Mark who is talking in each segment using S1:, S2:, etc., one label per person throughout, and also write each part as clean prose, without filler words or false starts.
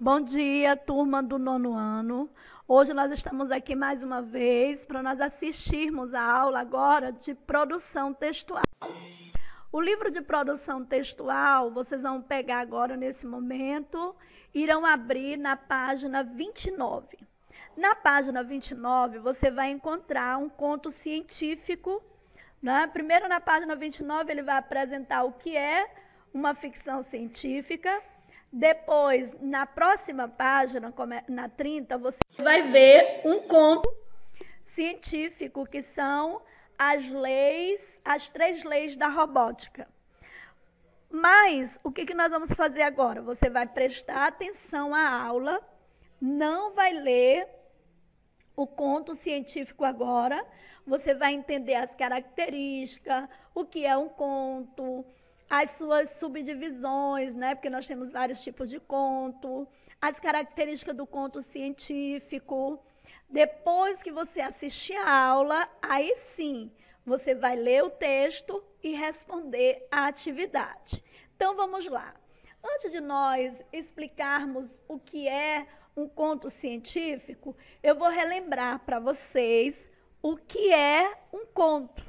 S1: Bom dia, turma do nono ano. Hoje nós estamos aqui mais uma vez para nós assistirmos a aula agora de produção textual. O livro de produção textual, vocês vão pegar agora nesse momento, irão abrir na página 29. Na página 29, você vai encontrar um conto científico, né? Primeiro, na página 29, ele vai apresentar o que é uma ficção científica. Depois, na próxima página, na 30, você vai ver um conto científico, que são as 3 leis da robótica. Mas, o que nós vamos fazer agora? Você vai prestar atenção à aula, não vai ler o conto científico agora, você vai entender as características, o que é um conto, as suas subdivisões, né? Porque nós temos vários tipos de conto, as características do conto científico. Depois que você assistir a aula, aí sim, você vai ler o texto e responder a atividade. Então, vamos lá. Antes de nós explicarmos o que é um conto científico, eu vou relembrar para vocês o que é um conto.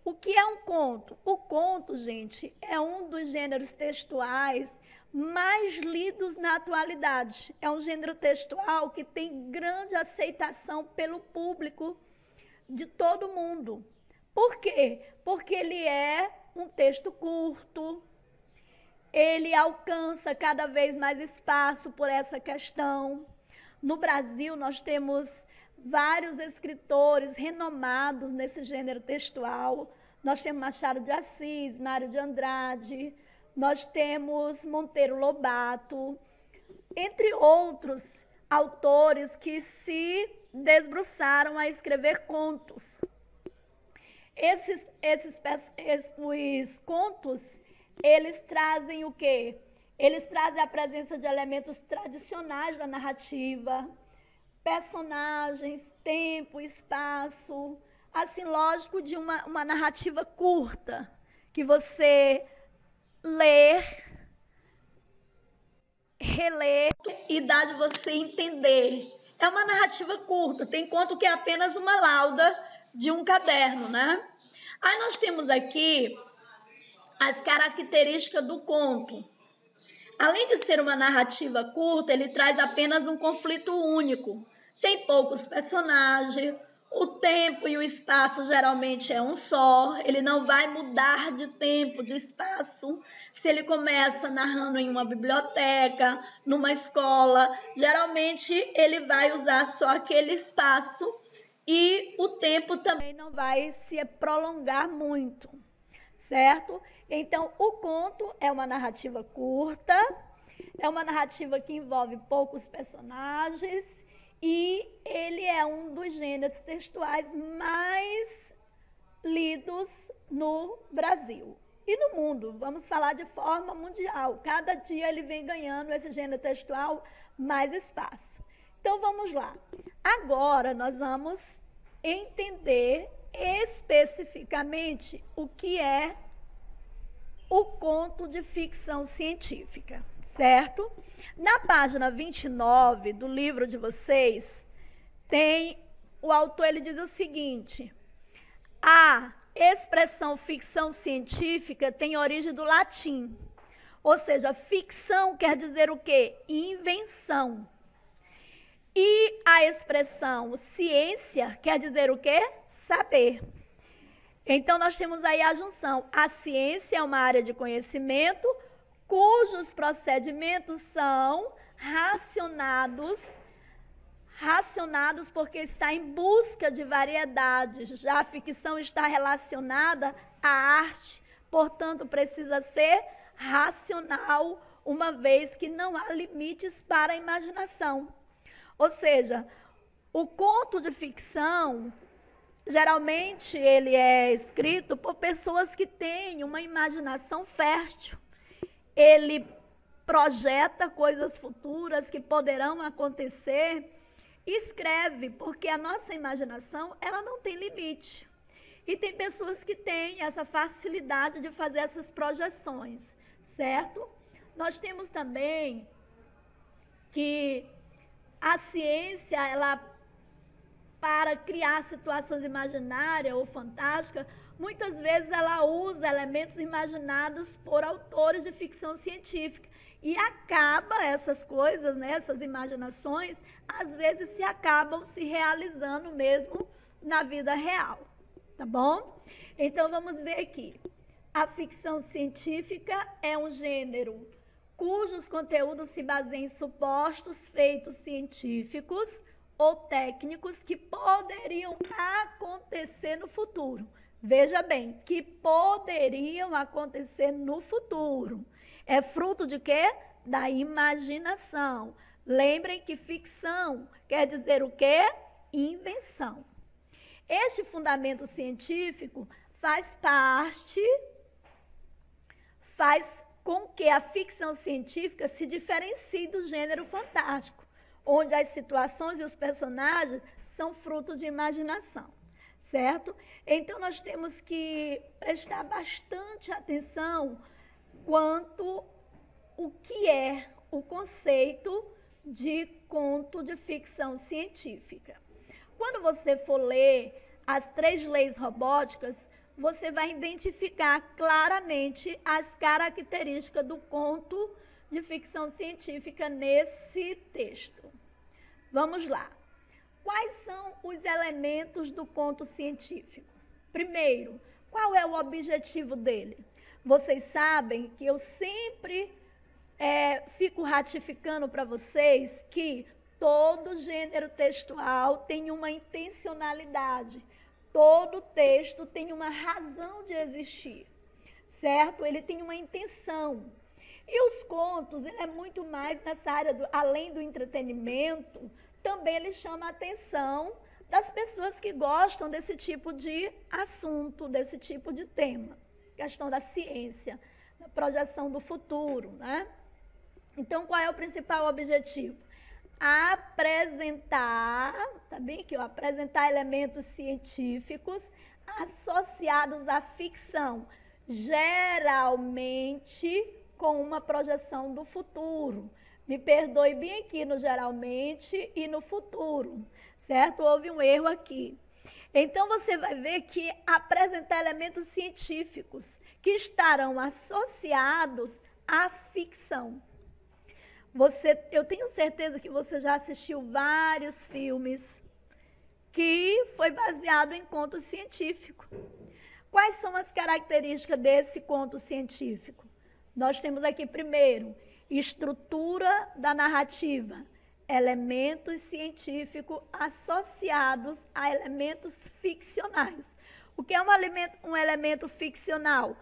S1: O que é um conto? O conto, gente, é um dos gêneros textuais mais lidos na atualidade. É um gênero textual que tem grande aceitação pelo público de todo mundo. Por quê? Porque ele é um texto curto, ele alcança cada vez mais espaço por essa questão. No Brasil, nós temos vários escritores renomados nesse gênero textual. Nós temos Machado de Assis, Mário de Andrade, nós temos Monteiro Lobato, entre outros autores que se debruçaram a escrever contos. Os contos, eles trazem o quê? Eles trazem a presença de elementos tradicionais da narrativa, personagens, tempo, espaço, assim, lógico, de uma narrativa curta, que você lê, relê e dá de você entender. É uma narrativa curta, tem conto que é apenas uma lauda de um caderno, né? Aí nós temos aqui as características do conto. Além de ser uma narrativa curta, ele traz apenas um conflito único. Tem poucos personagens, o tempo e o espaço geralmente é um só, ele não vai mudar de tempo, de espaço. Se ele começa narrando em uma biblioteca, numa escola, geralmente ele vai usar só aquele espaço e o tempo também não vai se prolongar muito, certo? Então, o conto é uma narrativa curta, é uma narrativa que envolve poucos personagens e ele é um dos gêneros textuais mais lidos no Brasil e no mundo. Vamos falar de forma mundial. Cada dia ele vem ganhando esse gênero textual mais espaço. Então, vamos lá. Agora, nós vamos entender especificamente o que é o conto de ficção científica, certo? Na página 29 do livro de vocês, o autor ele diz o seguinte: a expressão ficção científica tem origem do latim, ou seja, ficção quer dizer o quê? Invenção. E a expressão ciência quer dizer o quê? Saber. Então, nós temos aí a junção. A ciência é uma área de conhecimento cujos procedimentos são racionados porque está em busca de variedades. Já a ficção está relacionada à arte, portanto, precisa ser racional, uma vez que não há limites para a imaginação. Ou seja, o conto de ficção, geralmente, ele é escrito por pessoas que têm uma imaginação fértil. Ele projeta coisas futuras que poderão acontecer e escreve, porque a nossa imaginação, ela não tem limite. E tem pessoas que têm essa facilidade de fazer essas projeções, certo? Nós temos também que a ciência, ela, para criar situações imaginárias ou fantásticas, muitas vezes ela usa elementos imaginados por autores de ficção científica. E acaba essas coisas, né, essas imaginações, às vezes se acabam se realizando mesmo na vida real. Tá bom? Então, vamos ver aqui. A ficção científica é um gênero cujos conteúdos se baseiam em supostos feitos científicos ou técnicos que poderiam acontecer no futuro. Veja bem, que poderiam acontecer no futuro. É fruto de quê? Da imaginação. Lembrem que ficção quer dizer o quê? Invenção. Este fundamento científico faz com que a ficção científica se diferencie do gênero fantástico, onde as situações e os personagens são fruto de imaginação, certo? Então, nós temos que prestar bastante atenção quanto o que é o conceito de conto de ficção científica. Quando você for ler as 3 leis robóticas, você vai identificar claramente as características do conto de ficção científica nesse texto. Vamos lá. Quais são os elementos do conto científico? Primeiro, qual é o objetivo dele? Vocês sabem que eu sempre fico ratificando para vocês que todo gênero textual tem uma intencionalidade. Todo texto tem uma razão de existir, certo? Ele tem uma intenção. E os contos, ele é muito mais nessa área, além do entretenimento, também ele chama a atenção das pessoas que gostam desse tipo de assunto, desse tipo de tema. Questão da ciência, da projeção do futuro, né? Então, qual é o principal objetivo? Apresentar, tá bem aqui, ó, apresentar elementos científicos associados à ficção, geralmente com uma projeção do futuro. Me perdoe bem aqui no geralmente e no futuro, certo? Houve um erro aqui. Então, você vai ver que apresentar elementos científicos que estarão associados à ficção. Eu tenho certeza que você já assistiu vários filmes que foi baseado em conto científico. Quais são as características desse conto científico? Nós temos aqui, primeiro, estrutura da narrativa, elementos científicos associados a elementos ficcionais. O que é um elemento ficcional?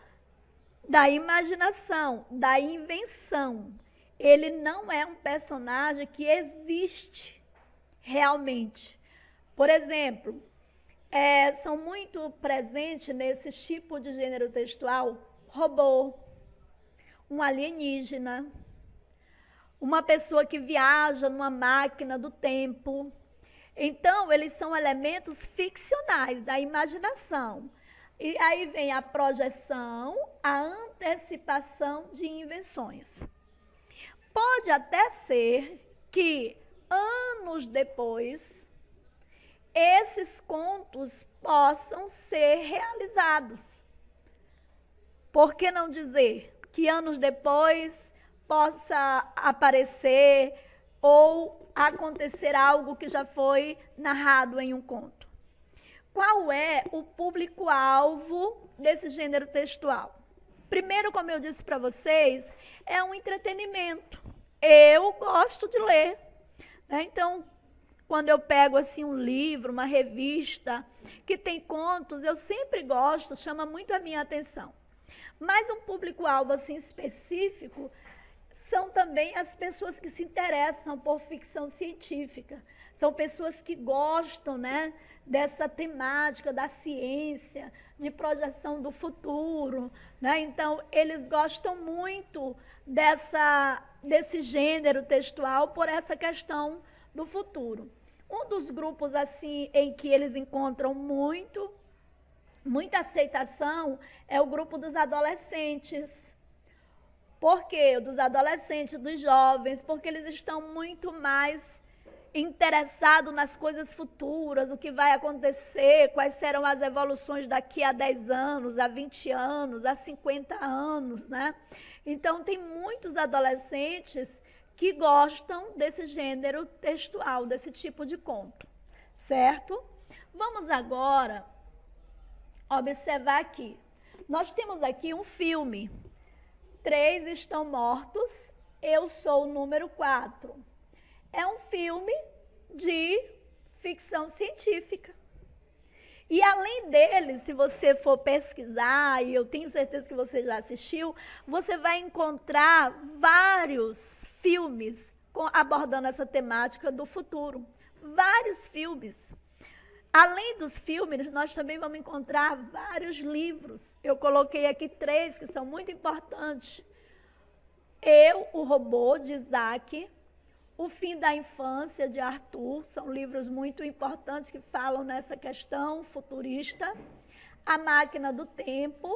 S1: Da imaginação, da invenção. Ele não é um personagem que existe realmente. Por exemplo, são muito presentes nesse tipo de gênero textual robô, um alienígena, uma pessoa que viaja numa máquina do tempo. Então, eles são elementos ficcionais da imaginação. E aí vem a projeção, a antecipação de invenções. Pode até ser que, anos depois, esses contos possam ser realizados. Por que não dizer que anos depois possa aparecer ou acontecer algo que já foi narrado em um conto? Qual é o público-alvo desse gênero textual? Primeiro, como eu disse para vocês, é um entretenimento. Eu gosto de ler, né? Então, quando eu pego assim um livro, uma revista que tem contos, eu sempre gosto, chama muito a minha atenção. Mas um público-alvo assim específico são também as pessoas que se interessam por ficção científica. São pessoas que gostam, né, dessa temática da ciência, de projeção do futuro, né? Então, eles gostam muito desse gênero textual por essa questão do futuro. Um dos grupos assim em que eles encontram muita aceitação é o grupo dos adolescentes. Por quê? Dos adolescentes, dos jovens, porque eles estão muito mais interessados nas coisas futuras, o que vai acontecer, quais serão as evoluções daqui a 10 anos, a 20 anos, a 50 anos, né? Então, tem muitos adolescentes que gostam desse gênero textual, desse tipo de conto, certo? Vamos agora observar aqui. Nós temos aqui um filme. 3 estão mortos, eu sou o número 4. É um filme de ficção científica. E além dele, se você for pesquisar, e eu tenho certeza que você já assistiu, você vai encontrar vários filmes abordando essa temática do futuro. Vários filmes. Além dos filmes, nós também vamos encontrar vários livros. Eu coloquei aqui 3 que são muito importantes. Eu, o Robô, de Isaac, O Fim da Infância, de Arthur, são livros muito importantes que falam nessa questão futurista. A Máquina do Tempo.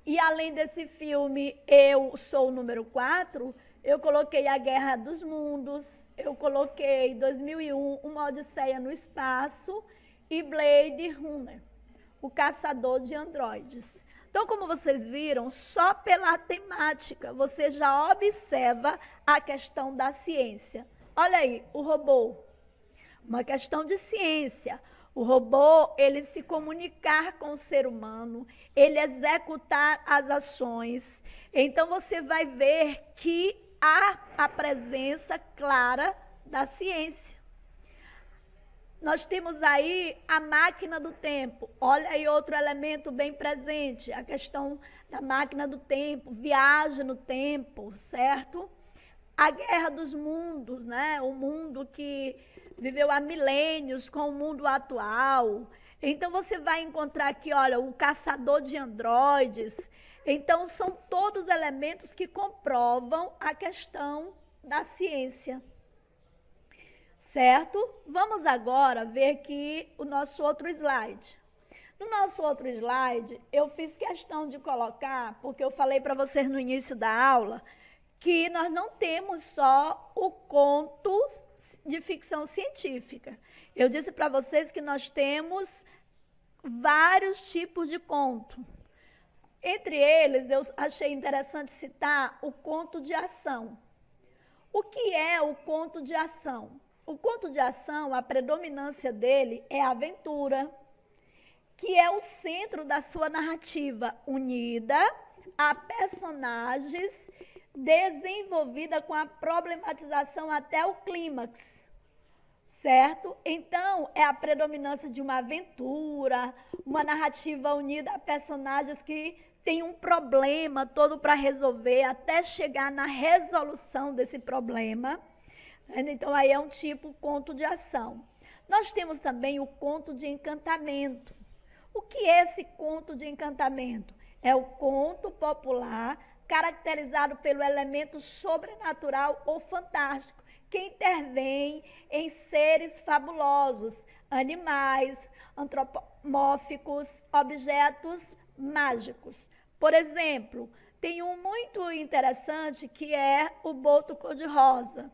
S1: E além desse filme, Eu Sou o número 4, eu coloquei A Guerra dos Mundos, eu coloquei 2001, Uma Odisseia no Espaço, e Blade Runner, o caçador de androides. Então, como vocês viram, só pela temática você já observa a questão da ciência. Olha aí, o robô, uma questão de ciência. O robô, ele se comunicar com o ser humano, ele executar as ações. Então, você vai ver que há a presença clara da ciência. Nós temos aí a máquina do tempo. Olha aí outro elemento bem presente, a questão da máquina do tempo, viagem no tempo, certo? A guerra dos mundos, né? O mundo que viveu há milênios com o mundo atual. Então, você vai encontrar aqui, olha, o caçador de androides. Então, são todos elementos que comprovam a questão da ciência. Certo? Vamos agora ver aqui o nosso outro slide. No nosso outro slide, eu fiz questão de colocar, porque eu falei para vocês no início da aula, que nós não temos só o conto de ficção científica. Eu disse para vocês que nós temos vários tipos de conto. Entre eles, eu achei interessante citar o conto de ação. O que é o conto de ação? O conto de ação, a predominância dele é a aventura, que é o centro da sua narrativa, unida a personagens, desenvolvida com a problematização até o clímax, certo? Então, é a predominância de uma aventura, uma narrativa unida a personagens que têm um problema todo para resolver, até chegar na resolução desse problema. Então, aí é um tipo conto de ação. Nós temos também o conto de encantamento. O que é esse conto de encantamento? É o conto popular caracterizado pelo elemento sobrenatural ou fantástico, que intervém em seres fabulosos, animais, antropomórficos, objetos mágicos. Por exemplo, tem um muito interessante que é o Boto Cor-de-Rosa.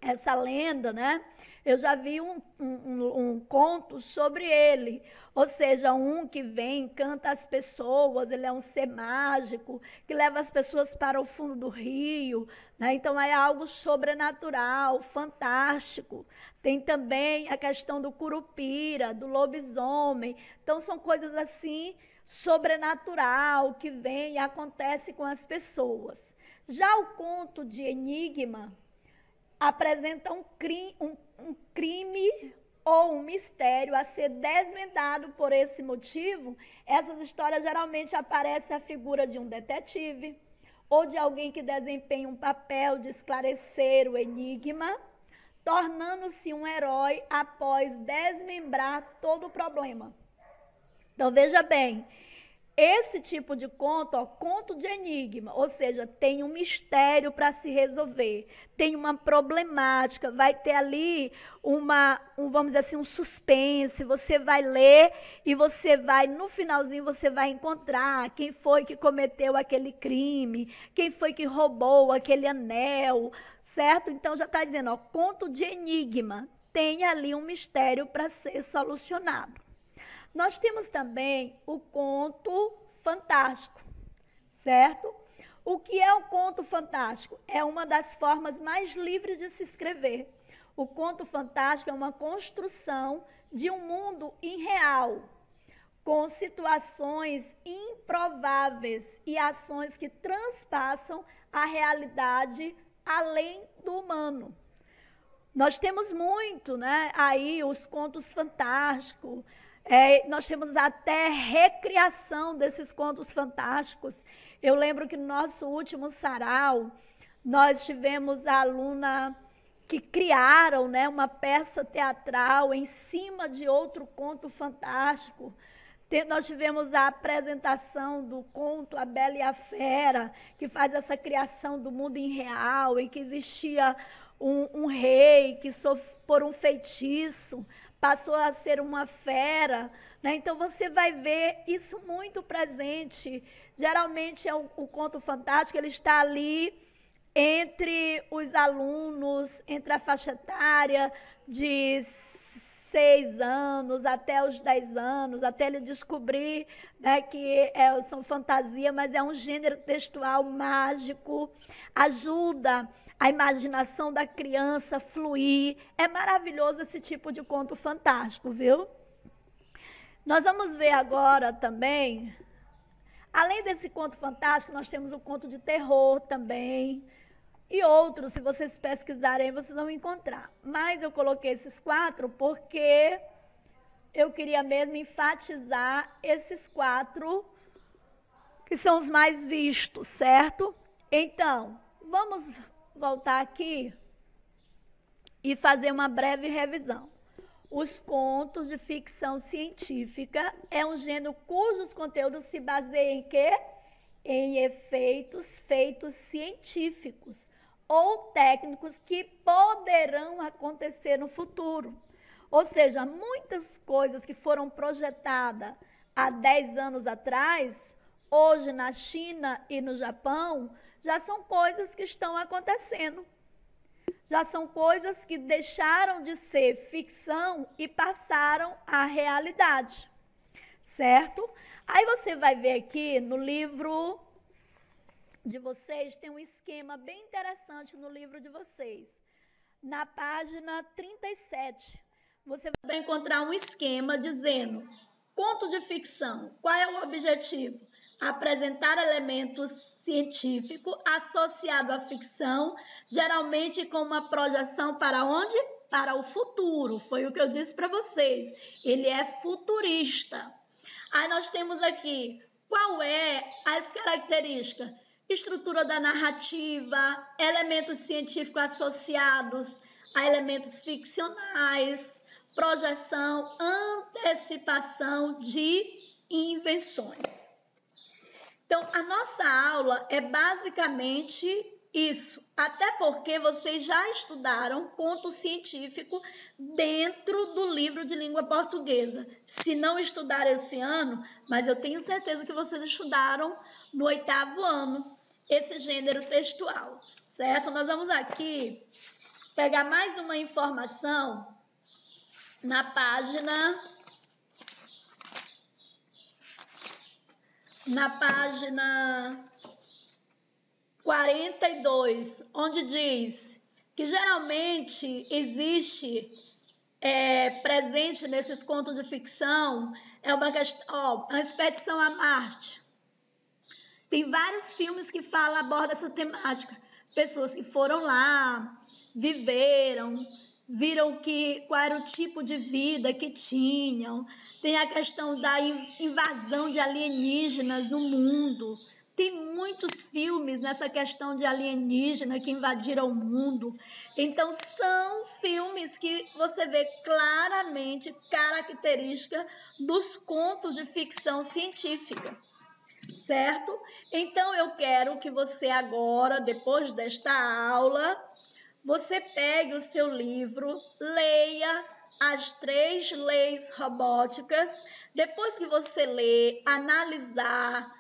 S1: Essa lenda, né? Eu já vi um conto sobre ele, ou seja, um que vem, encanta as pessoas, ele é um ser mágico, que leva as pessoas para o fundo do rio, né? Então é algo sobrenatural, fantástico. Tem também a questão do curupira, do lobisomem, então são coisas assim, sobrenatural, que vem e acontece com as pessoas. Já o conto de enigma apresenta um crime ou um mistério a ser desvendado. Por esse motivo, essas histórias geralmente aparecem a figura de um detetive ou de alguém que desempenha um papel de esclarecer o enigma, tornando-se um herói após desmembrar todo o problema. Então, veja bem, Esse tipo de conto, ó, conto de enigma, ou seja, tem um mistério para se resolver, tem uma problemática, vai ter ali vamos dizer assim, um suspense, você vai ler e você vai, no finalzinho, você vai encontrar quem foi que cometeu aquele crime, quem foi que roubou aquele anel, certo? Então já está dizendo, ó, conto de enigma, tem ali um mistério para ser solucionado. Nós temos também o conto fantástico, certo? O que é o conto fantástico? É uma das formas mais livres de se escrever. O conto fantástico é uma construção de um mundo irreal, com situações improváveis e ações que transpassam a realidade além do humano. Nós temos muito, né? Aí os contos fantásticos, nós temos até recriação desses contos fantásticos. Eu lembro que no nosso último sarau, nós tivemos a aluna que criaram, né, uma peça teatral em cima de outro conto fantástico. Nós tivemos a apresentação do conto A Bela e a Fera, que faz essa criação do mundo irreal, em que existia um rei que, por um feitiço, passou a ser uma fera, né? Então você vai ver isso muito presente. Geralmente o conto fantástico, ele está ali entre os alunos, entre a faixa etária de 6 anos até os 10 anos, até ele descobrir, né, que são fantasia, mas é um gênero textual mágico, ajuda a imaginação da criança fluir. É maravilhoso esse tipo de conto fantástico, viu? Nós vamos ver agora também, além desse conto fantástico, nós temos o conto de terror também, e outros, se vocês pesquisarem, vocês vão encontrar. Mas eu coloquei esses 4 porque eu queria mesmo enfatizar esses 4 que são os mais vistos, certo? Então, vamos voltar aqui e fazer uma breve revisão. Os contos de ficção científica é um gênero cujos conteúdos se baseiam em quê? Em efeitos feitos científicos ou técnicos que poderão acontecer no futuro. Ou seja, muitas coisas que foram projetadas há 10 anos atrás, hoje na China e no Japão, já são coisas que estão acontecendo. Já são coisas que deixaram de ser ficção e passaram à realidade, certo? Aí você vai ver aqui no livro de vocês, tem um esquema bem interessante no livro de vocês. Na página 37, você vai encontrar um esquema dizendo, conto de ficção, qual é o objetivo? Apresentar elementos científicos associados à ficção, geralmente com uma projeção para onde? Para o futuro. Foi o que eu disse para vocês. Ele é futurista. Aí nós temos aqui, qual é as características? Estrutura da narrativa, elementos científicos associados a elementos ficcionais, projeção, antecipação de invenções. Então, a nossa aula é basicamente isso, até porque vocês já estudaram conto científico dentro do livro de língua portuguesa. Se não estudaram esse ano, mas eu tenho certeza que vocês estudaram no 8º ano esse gênero textual, certo? Nós vamos aqui pegar mais uma informação na página 42, onde diz que geralmente existe presente nesses contos de ficção uma expedição a Marte. Tem vários filmes que abordam essa temática. Pessoas que foram lá, viveram, viram qual era o tipo de vida que tinham. Tem a questão da invasão de alienígenas no mundo. Tem muitos filmes nessa questão de alienígena que invadiram o mundo. Então, são filmes que você vê claramente característica dos contos de ficção científica. certo? Então eu quero que você agora, depois desta aula, você pegue o seu livro, leia as 3 leis robóticas. Depois que você ler, analisar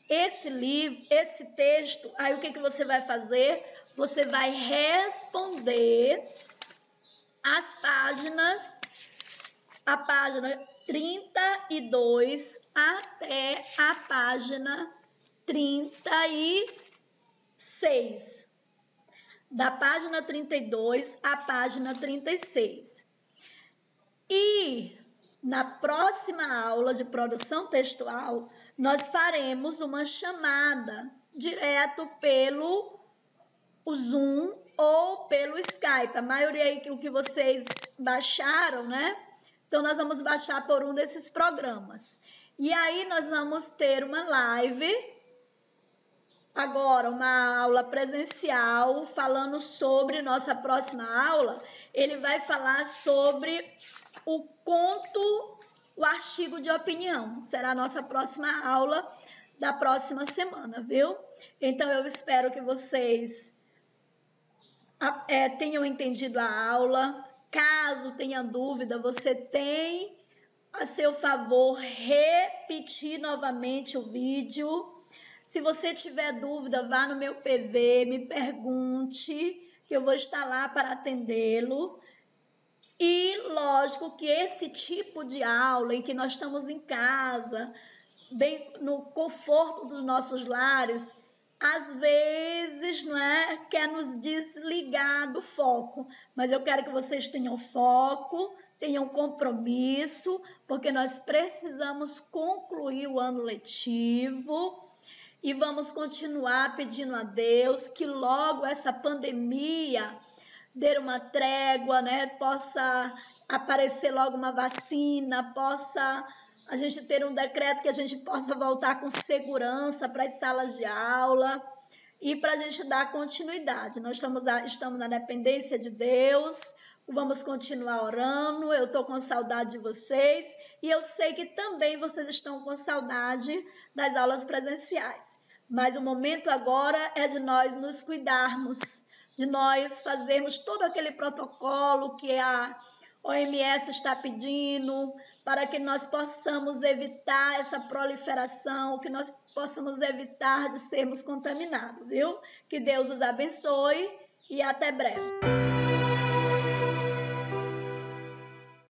S1: esse livro, esse texto, aí o que você vai fazer? Você vai responder as páginas, a página 32 até a página 36. Da página 32 à página 36. E na próxima aula de produção textual, nós faremos uma chamada direto pelo Zoom ou pelo Skype. A maioria aí o que vocês baixaram, né? Então, nós vamos baixar por um desses programas. E aí, nós vamos ter uma live, agora uma aula presencial, falando sobre nossa próxima aula. Ele vai falar sobre o conto, o artigo de opinião. Será a nossa próxima aula da próxima semana, viu? Então, eu espero que vocês tenham entendido a aula. Caso tenha dúvida, você tem a seu favor repetir novamente o vídeo. Se você tiver dúvida, vá no meu PV, me pergunte, que eu vou estar lá para atendê-lo. E lógico que esse tipo de aula em que nós estamos em casa, bem no conforto dos nossos lares, às vezes, não é, quer nos desligar do foco, mas eu quero que vocês tenham foco, tenham compromisso, porque nós precisamos concluir o ano letivo e vamos continuar pedindo a Deus que logo essa pandemia dê uma trégua, né, possa aparecer logo uma vacina, possa a gente ter um decreto que a gente possa voltar com segurança para as salas de aula e para a gente dar continuidade. Nós estamos na dependência de Deus, vamos continuar orando. Eu estou com saudade de vocês e eu sei que também vocês estão com saudade das aulas presenciais. Mas o momento agora é de nós nos cuidarmos, de nós fazermos todo aquele protocolo que a OMS está pedindo, para que nós possamos evitar essa proliferação, que nós possamos evitar de sermos contaminados, viu? Que Deus os abençoe e até breve.